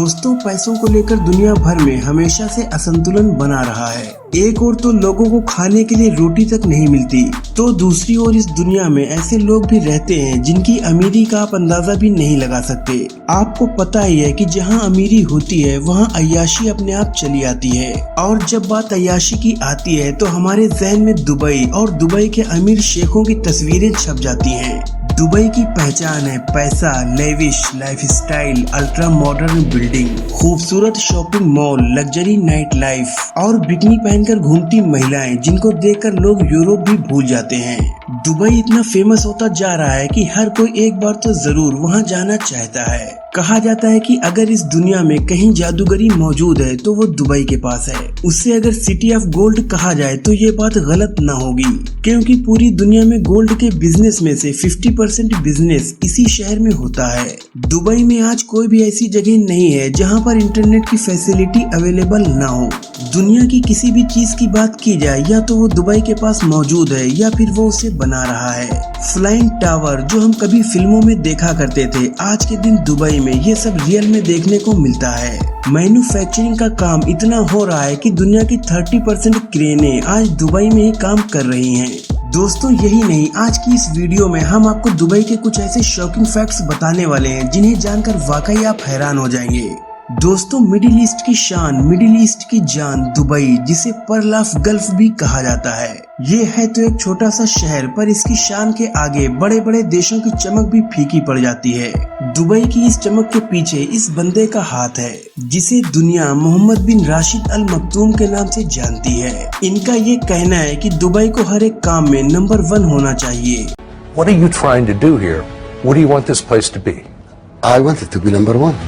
दोस्तों, पैसों को लेकर दुनिया भर में हमेशा से असंतुलन बना रहा है। एक ओर तो लोगों को खाने के लिए रोटी तक नहीं मिलती, तो दूसरी ओर इस दुनिया में ऐसे लोग भी रहते हैं जिनकी अमीरी का आप अंदाजा भी नहीं लगा सकते। आपको पता ही है कि जहां अमीरी होती है वहां अय्याशी अपने आप चली आती है। और जब बात अय्याशी की आती है तो हमारे जहन में दुबई और दुबई के अमीर शेखों की तस्वीरें छप जाती हैं। दुबई की पहचान है पैसा, lavish lifestyle, ultra modern building, खूबसूरत shopping mall, luxury nightlife और बिकनी पहनकर घूमती महिलाएं जिनको देखकर लोग यूरोप भी भूल जाते हैं। दुबई इतना फेमस होता जा रहा है कि हर कोई एक बार तो जरूर वहां जाना चाहता है। कहा जाता है कि अगर इस दुनिया में कहीं जादूगरी मौजूद है तो वो दुबई के पास है। उसे अगर सिटी ऑफ गोल्ड कहा जाए तो ये बात गलत न होगी, क्योंकि पूरी दुनिया में गोल्ड के बिजनेस में से 50% बिजनेस इसी शहर में होता है। दुबई में आज कोई भी ऐसी जगह नहीं है जहां पर इंटरनेट की फैसिलिटी अवेलेबल न हो। दुनिया की किसी भी चीज की बात की जाए या तो वो दुबई के पास मौजूद है या फिर वो उसे बना रहा है। फ्लाइंग टावर जो हम कभी फिल्मों में देखा करते थे, आज के दिन दुबई में ये सब रियल में देखने को मिलता है। मैन्युफैक्चरिंग का काम इतना हो रहा है कि दुनिया की 30% क्रेनें आज दुबई में ही काम कर रही हैं। दोस्तों, यही नहीं, आज की इस वीडियो में हम आपको दुबई के कुछ ऐसे शॉकिंग फैक्ट्स बताने वाले हैं जिन्हें जानकर वाकई आप हैरान हो जाएंगे। दोस्तों, मिडिल ईस्ट की शान, मिडिल ईस्ट की जान दुबई, जिसे पर्ल ऑफ गल्फ भी कहा जाता है। ये है तो एक छोटा सा शहर, पर इसकी शान के आगे बड़े बड़े देशों की चमक भी फीकी पड़ जाती है। दुबई की इस चमक के पीछे इस बंदे का हाथ है जिसे दुनिया मोहम्मद बिन राशिद अल मक्तूम के नाम से जानती है। इनका ये कहना है कि दुबई को हर एक काम में नंबर 1 होना चाहिए। What are you trying to do here? What do you want this place to be? I want it to be number 1.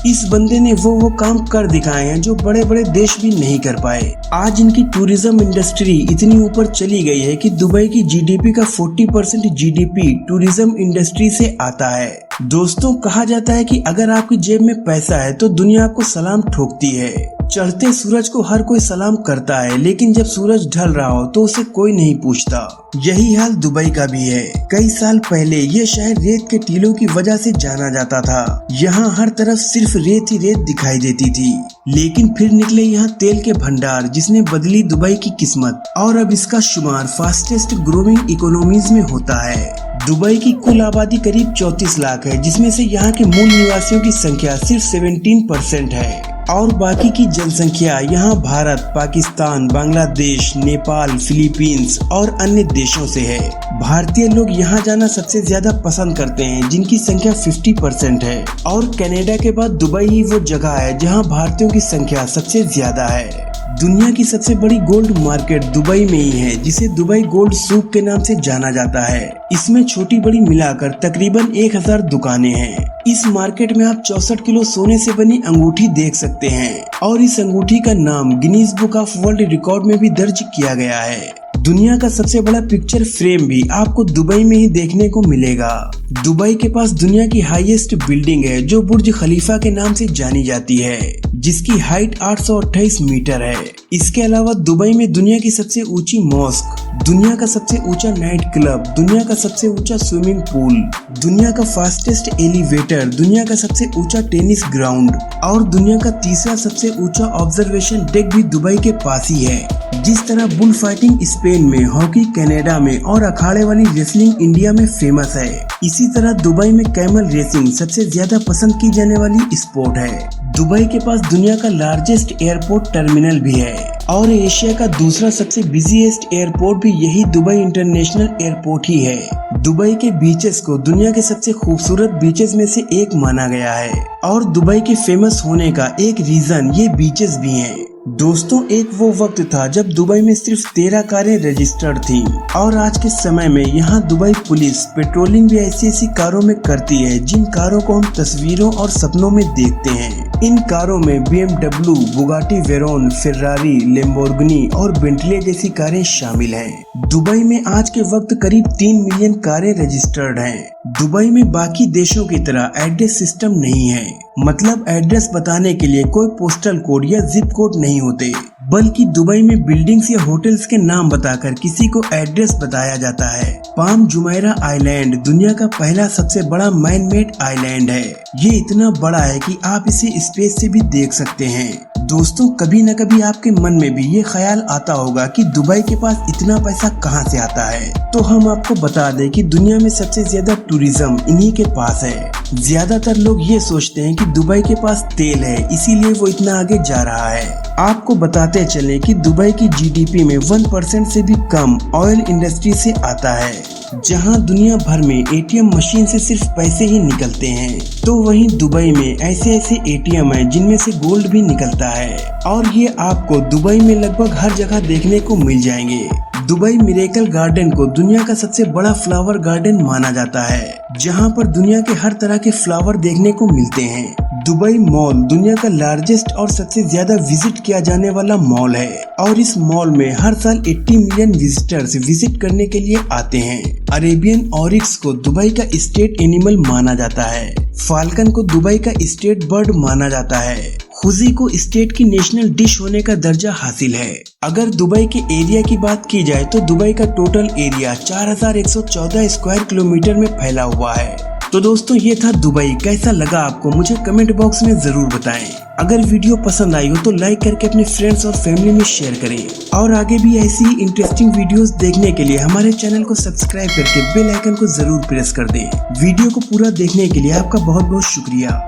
इस बंदे ने वो काम कर दिखाए हैं जो बड़े बड़े देश भी नहीं कर पाए। आज इनकी टूरिज्म इंडस्ट्री इतनी ऊपर चली गई है कि दुबई की जीडीपी का 40% जीडीपी टूरिज्म इंडस्ट्री से आता है। दोस्तों, कहा जाता है कि अगर आपकी जेब में पैसा है तो दुनिया आपको सलाम ठोकती है। चढ़ते सूरज को हर कोई सलाम करता है, लेकिन जब सूरज ढल रहा हो तो उसे कोई नहीं पूछता। यही हाल दुबई का भी है। कई साल पहले ये शहर रेत के टीलों की वजह से जाना जाता था। यहाँ हर तरफ सिर्फ रेत ही रेत दिखाई देती थी, लेकिन फिर निकले यहाँ तेल के भंडार जिसने बदली दुबई की किस्मत, और अब इसका शुमार फास्टेस्ट ग्रोइंग इकोनॉमीज में होता है। दुबई की कुल आबादी करीब 34 लाख है, जिसमें से यहाँ के मूल निवासियों की संख्या सिर्फ 17% है और बाकी की जनसंख्या यहाँ भारत, पाकिस्तान, बांग्लादेश, नेपाल, फिलीपींस और अन्य देशों से है। भारतीय लोग यहाँ जाना सबसे ज्यादा पसंद करते हैं, जिनकी संख्या 50% है, और कनाडा के बाद दुबई ही वो जगह है जहाँ भारतीयों की संख्या सबसे ज्यादा है। दुनिया की सबसे बड़ी गोल्ड मार्केट दुबई में ही है, जिसे दुबई गोल्ड सूक के नाम से जाना जाता है। इसमें छोटी बड़ी मिलाकर तकरीबन 1000 दुकानें हैं। इस मार्केट में आप 64 किलो सोने से बनी अंगूठी देख सकते हैं, और इस अंगूठी का नाम Guinness book of world record में भी दर्ज किया गया है। दुनिया का सबसे बड़ा पिक्चर फ्रेम भी आपको दुबई में ही देखने को मिलेगा। दुबई के पास दुनिया की हाईएस्ट बिल्डिंग है जो बुर्ज खलीफा के नाम से जानी जाती है, जिसकी हाइट 828 मीटर है। इसके अलावा दुबई में दुनिया की सबसे ऊंची मॉस्क, दुनिया का सबसे ऊंचा नाइट क्लब, दुनिया का सबसे ऊंचा स्विमिंग पूल, दुनिया का फास्टेस्ट एलिवेटर, दुनिया का सबसे ऊंचा टेनिस ग्राउंड और दुनिया का तीसरा सबसे ऊंचा ऑब्जर्वेशन डेक भी दुबई के पास ही है। जिस तरह बुल फाइटिंग स्पेन में, हॉकी कनाडा में और अखाड़े वाली रेसलिंग इंडिया में फेमस है, इसी तरह दुबई में कैमल रेसिंग सबसे ज्यादा पसंद की जाने वाली स्पोर्ट है। दुबई के पास दुनिया का लार्जेस्ट एयरपोर्ट टर्मिनल भी है और एशिया का दूसरा सबसे बिजीएस्ट एयरपोर्ट भी यही दुबई इंटरनेशनल एयरपोर्ट ही है। दुबई के बीचेस को दुनिया के सबसे खूबसूरत बीचेस में से एक माना गया है और दुबई के फेमस होने का एक रीजन ये बीचेस भी हैं। दोस्तों, एक वो वक्त था जब दुबई में सिर्फ 13 कारें रजिस्टर्ड थीं और आज के समय में यहाँ दुबई पुलिस पेट्रोलिंग भी ऐसी कारों में करती है जिन कारों को हम तस्वीरों और सपनों में देखते हैं। इन कारों में BMW, Bugatti Veyron, Ferrari, Lamborghini और बेंटले जैसी कारें शामिल हैं। दुबई में आज के वक्त करीब 3 मिलियन कारें रजिस्टर्ड हैं। दुबई में बाकी देशों की तरह एड्रेस सिस्टम नहीं है, मतलब एड्रेस बताने के लिए कोई पोस्टल कोड या जिप कोड नहीं होते। बल्कि दुबई में बिल्डिंग्स या होटल्स के नाम बताकर किसी को एड्रेस बताया जाता है। पाम जुमैरा आइलैंड दुनिया का पहला सबसे बड़ा मैन मेड आइलैंड है। ये इतना बड़ा है कि आप इसे स्पेस से भी देख सकते हैं। दोस्तों, कभी न कभी आपके मन में भी ये ख्याल आता होगा कि दुबई के पास इतना पैसा कहां से आता है। तो हम आपको बता दें कि दुनिया में सबसे ज्यादा टूरिज्म इन्हीं के पास है। ज्यादातर लोग ये सोचते हैं कि दुबई के पास तेल है, इसीलिए वो इतना आगे जा रहा है। आपको बताते चलें कि दुबई की जीडीपी में 1% से भी कम ऑयल इंडस्ट्री से आता है। जहां दुनिया भर में एटीएम मशीन से सिर्फ पैसे ही निकलते हैं, तो वहीं दुबई में ऐसे ऐसे एटीएम हैं जिनमें से गोल्ड भी निकलता है, और ये आपको दुबई में लगभग हर जगह देखने को मिल जाएंगे। दुबई मिरेकल गार्डन को दुनिया का सबसे बड़ा फ्लावर गार्डन माना जाता है, जहां पर दुनिया के हर तरह के फ्लावर देखने को मिलते हैं। दुबई मॉल दुनिया का लार्जेस्ट और सबसे ज्यादा विजिट किया जाने वाला मॉल है, और इस मॉल में हर साल 80 मिलियन विजिटर्स विजिट करने के लिए आते हैं। अरेबियन ऑरिक्स को दुबई का स्टेट एनिमल माना जाता है। फाल्कन को दुबई का स्टेट बर्ड माना जाता है। खुजी को स्टेट की नेशनल डिश होने का दर्जा हासिल है। अगर दुबई के एरिया की बात की जाए तो दुबई का टोटल एरिया 4114 स्क्वायर किलोमीटर में फैला हुआ है। तो दोस्तों, ये था दुबई। कैसा लगा आपको, मुझे कमेंट बॉक्स में जरूर बताएं। अगर वीडियो पसंद आई हो तो लाइक करके अपने फ्रेंड्स और फैमिली में शेयर करें, और आगे भी ऐसी ही इंटरेस्टिंग वीडियोस देखने के लिए हमारे चैनल को सब्सक्राइब करके बेल आइकन को जरूर प्रेस कर दें। वीडियो को पूरा देखने के लिए आपका बहुत बहुत शुक्रिया।